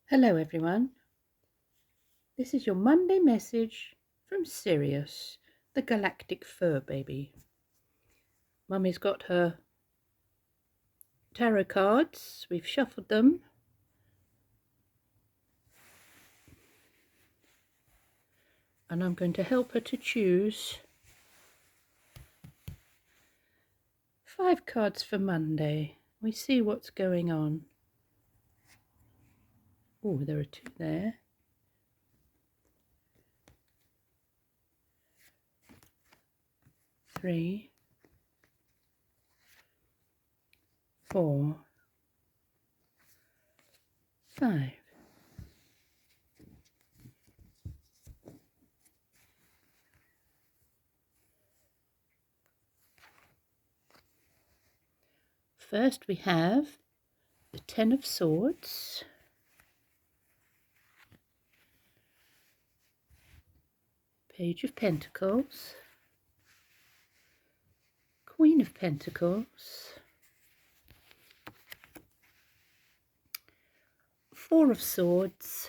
Hello everyone, this is your Monday message from Sirius, the Galactic Fur Baby. Mummy's got her tarot cards, we've shuffled them, and I'm going to help her to choose 5 cards for Monday. We see what's going on. Oh, there are 2 there. 3, 4, 5. First we have the 10 of Swords, Page of Pentacles, Queen of Pentacles, 4 of Swords,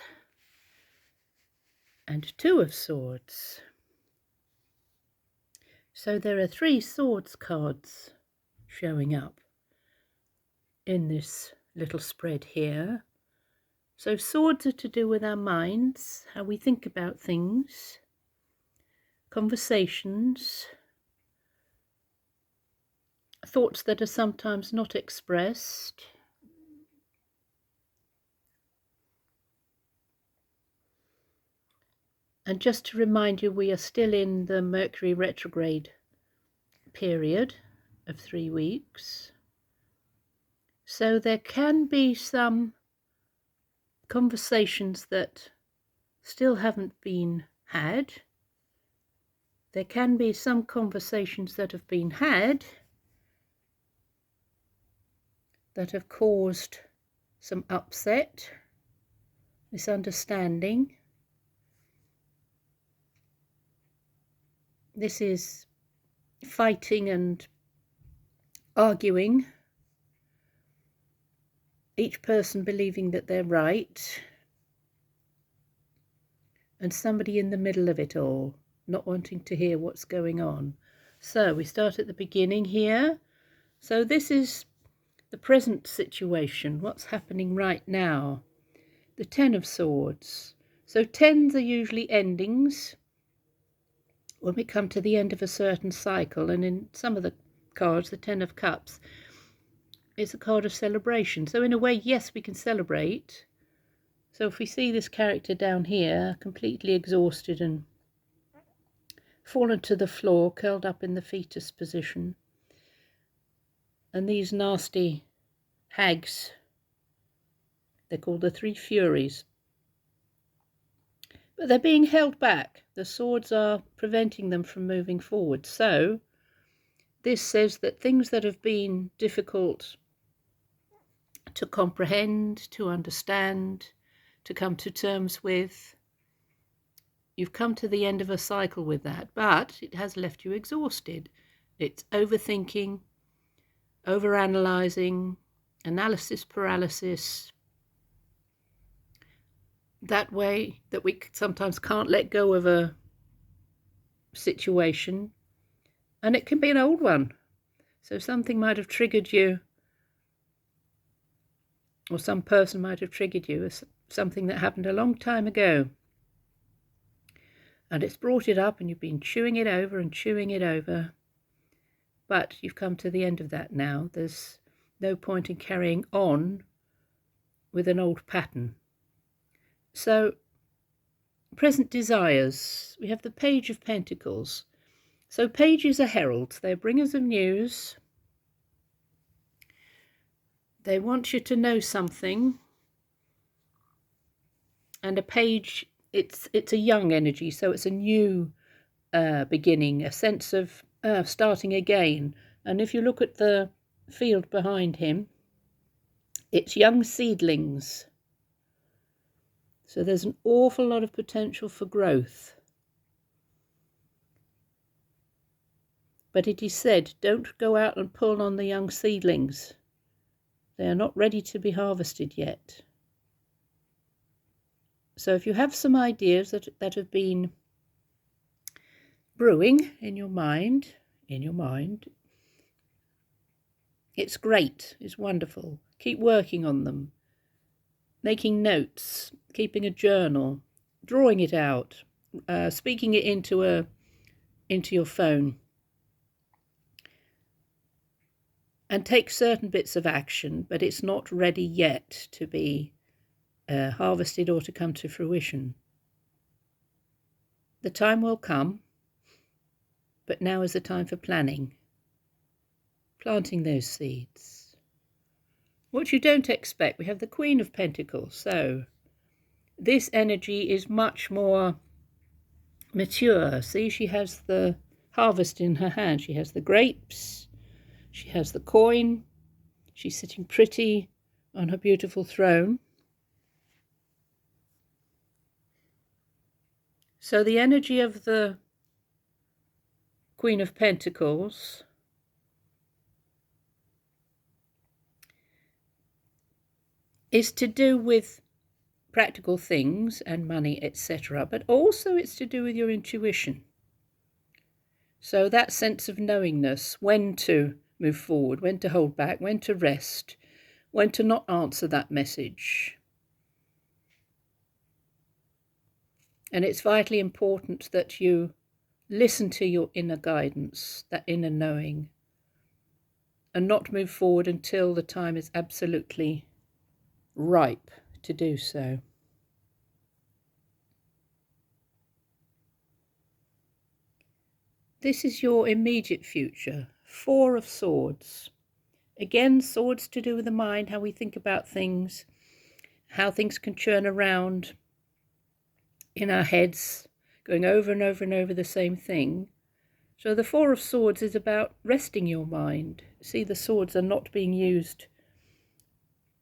and 2 of Swords. So there are 3 Swords cards showing up in this little spread here. So swords are to do with our minds, how we think about things, conversations, thoughts that are sometimes not expressed, and just to remind you, we are still in the Mercury retrograde period of 3 weeks. So there can be some conversations that still haven't been had. There can be some conversations that have been had that have caused some upset, misunderstanding. This is fighting and arguing, each person believing that they're right, and somebody in the middle of it all, not wanting to hear what's going on. So we start at the beginning here. So this is the present situation, what's happening right now. The 10 of Swords. So 10s are usually endings when we come to the end of a certain cycle, and in some of the cards, the 10 of Cups is a card of celebration. So in a way, yes, we can celebrate. So if we see this character down here, completely exhausted and fallen to the floor, curled up in the fetus position, and these nasty hags, they're called the 3 Furies, but they're being held back. The swords are preventing them from moving forward. So this says that things that have been difficult to comprehend, to understand, to come to terms with, you've come to the end of a cycle with that, but it has left you exhausted. It's overthinking, overanalyzing, analysis paralysis, that way that we sometimes can't let go of a situation, and it can be an old one. So something might have triggered you, or some person might have triggered you, as something that happened a long time ago, and it's brought it up and you've been chewing it over and chewing it over, but you've come to the end of that now. There's no point in carrying on with an old pattern. So present desires, we have the Page of Pentacles. So pages are heralds, they're bringers of news. They want you to know something. And a page, it's a young energy, so it's a new beginning, a sense of starting again. And if you look at the field behind him, it's young seedlings. So there's an awful lot of potential for growth. But it is said, don't go out and pull on the young seedlings. They are not ready to be harvested yet. So if you have some ideas that have been brewing in your mind, it's great, it's wonderful. Keep working on them, making notes, keeping a journal, drawing it out, speaking it into your phone. And take certain bits of action, but it's not ready yet to be harvested or to come to fruition. The time will come, but now is the time for planning, planting those seeds. What you don't expect, we have the Queen of Pentacles, so this energy is much more mature. See, she has the harvest in her hand. She has the grapes, she has the coin, she's sitting pretty on her beautiful throne. So the energy of the Queen of Pentacles is to do with practical things and money, etc., but also it's to do with your intuition. So that sense of knowingness, when to move forward, when to hold back, when to rest, when to not answer that message. And it's vitally important that you listen to your inner guidance, that inner knowing, and not move forward until the time is absolutely ripe to do so. This is your immediate future. Four of Swords. Again, swords to do with the mind, how we think about things, how things can churn around in our heads, going over and over and over the same thing. So the Four of Swords is about resting your mind. See, the swords are not being used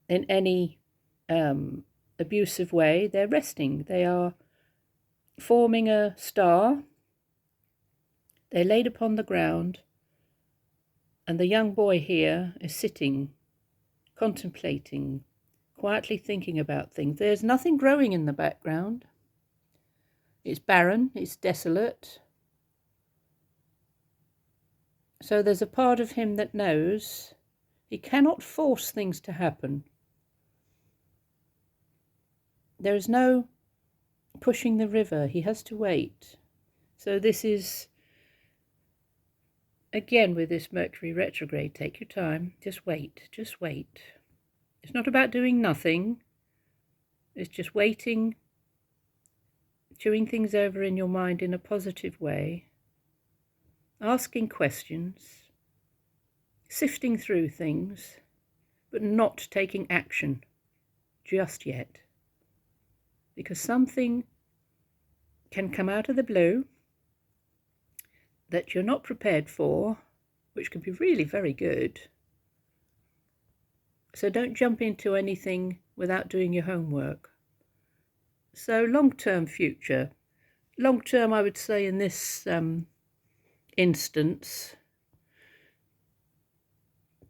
in any abusive way. They're resting. They are forming a star. They're laid upon the ground. And the young boy here is sitting, contemplating, quietly thinking about things. There's nothing growing in the background. It's barren, it's desolate. So there's a part of him that knows he cannot force things to happen. There is no pushing the river. He has to wait. So this is, again, with this Mercury retrograde, take your time. Just wait. Just wait. It's not about doing nothing. It's just waiting, chewing things over in your mind in a positive way, asking questions, sifting through things, but not taking action just yet. Because something can come out of the blue that you're not prepared for, which can be really very good. So don't jump into anything without doing your homework. So long-term future. Long-term, I would say in this instance,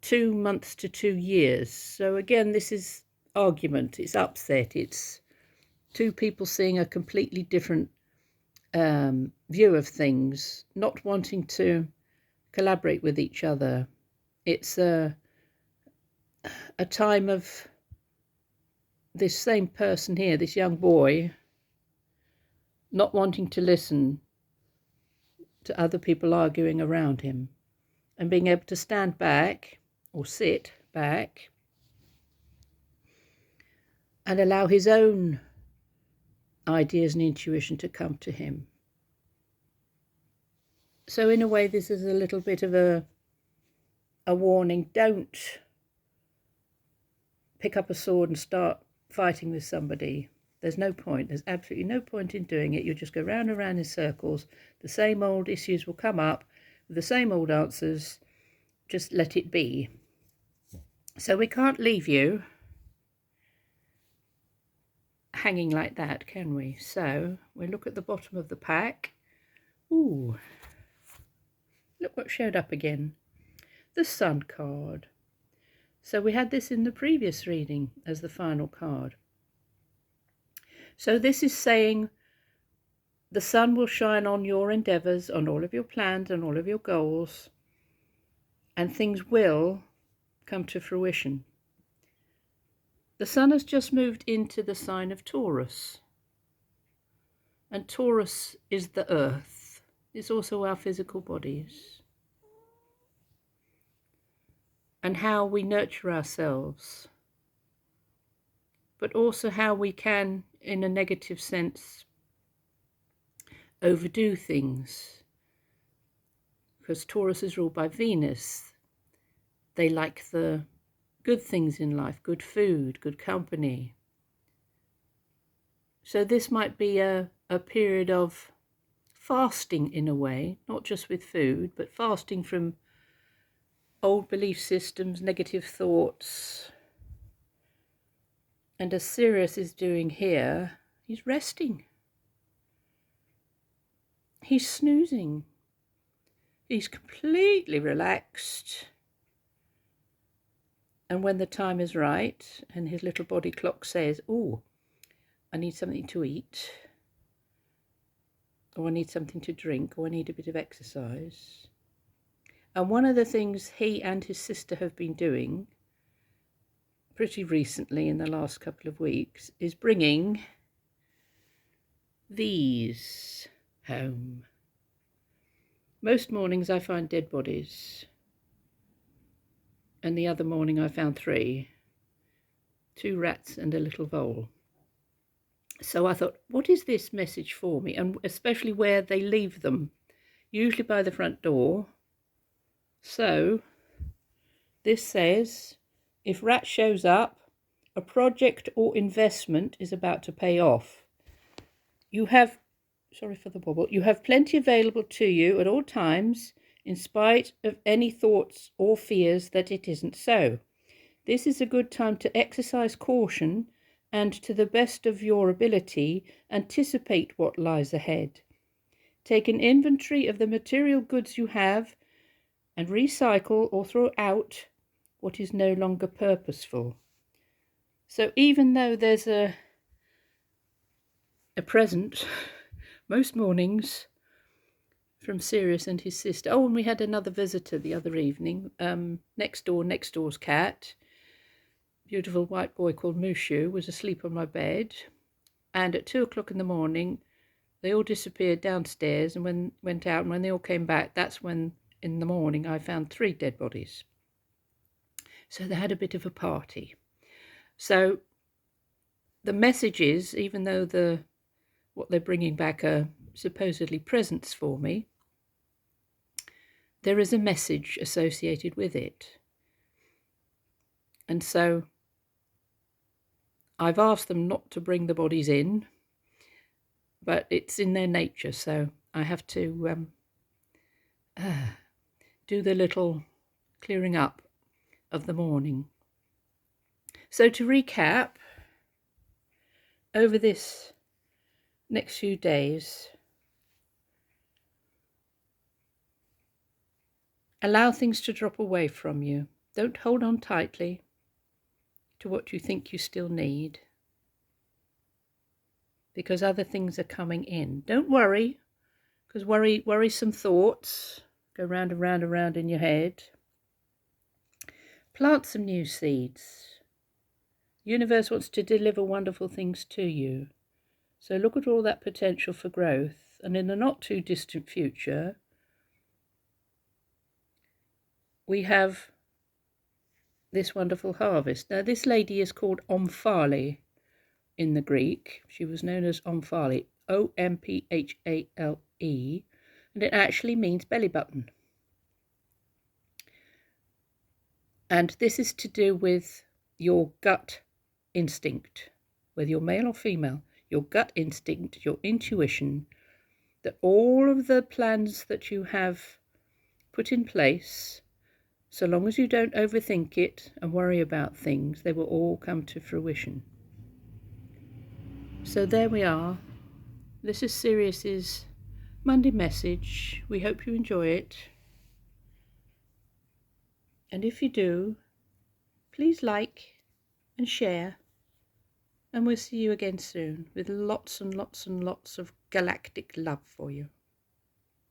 2 months to 2 years. So again, this is argument, it's upset, it's two people seeing a completely different view of things, not wanting to collaborate with each other. It's a time of this same person here, this young boy, not wanting to listen to other people arguing around him and being able to stand back or sit back and allow his own ideas and intuition to come to him. So in a way, this is a little bit of a warning. Don't pick up a sword and start fighting with somebody. There's no point. There's absolutely no point in doing it. You'll just go round and round in circles. The same old issues will come up with the same old answers. Just let it be. So we can't leave you hanging like that, can we? So we look at the bottom of the pack. Ooh, look what showed up again. The Sun card. So we had this in the previous reading as the final card. So this is saying the sun will shine on your endeavours, on all of your plans and all of your goals, and things will come to fruition. The sun has just moved into the sign of Taurus, and Taurus is the earth. It's also our physical bodies and how we nurture ourselves, but also how we can, in a negative sense, overdo things, because Taurus is ruled by Venus. They like the good things in life, good food, good company. So this might be a period of fasting in a way, not just with food, but fasting from old belief systems, negative thoughts. And as Sirius is doing here, he's resting. He's snoozing. He's completely relaxed. And when the time is right and his little body clock says, oh, I need something to eat, or I need something to drink, or I need a bit of exercise. And one of the things he and his sister have been doing pretty recently in the last couple of weeks is bringing these home. Most mornings I find dead bodies, and the other morning I found 3, 2 rats and a little vole. So I thought, what is this message for me? And especially where they leave them, usually by the front door. So this says, if rat shows up, a project or investment is about to pay off. You have, sorry for the wobble, you have plenty available to you at all times, in spite of any thoughts or fears that it isn't so. This is a good time to exercise caution and, to the best of your ability, anticipate what lies ahead. Take an inventory of the material goods you have and recycle or throw out what is no longer purposeful. So even though there's a present most mornings from Sirius and his sister. Oh, and we had another visitor the other evening, next door's cat, beautiful white boy called Mushu, was asleep on my bed, and at 2 o'clock in the morning they all disappeared downstairs and went out, and when they all came back, that's when in the morning I found 3 dead bodies. So they had a bit of a party. So the message is, even though what they're bringing back are supposedly presents for me, there is a message associated with it. And so I've asked them not to bring the bodies in, but it's in their nature, so I have to do the little clearing up of the morning. So to recap, over this next few days, allow things to drop away from you. Don't hold on tightly to what you think you still need, because other things are coming in. Don't worry, because worrisome thoughts go round and round and round in your head. Plant some new seeds. The universe wants to deliver wonderful things to you. So look at all that potential for growth, and in the not too distant future, we have this wonderful harvest. Now, this lady is called Omphale in the Greek. She was known as Omphale, Omphale, and it actually means belly button. And this is to do with your gut instinct, whether you're male or female, your gut instinct, your intuition, that all of the plans that you have put in place, so long as you don't overthink it and worry about things, they will all come to fruition. So there we are. This is Sirius's Monday message. We hope you enjoy it. And if you do, please like and share. And we'll see you again soon with lots and lots and lots of galactic love for you.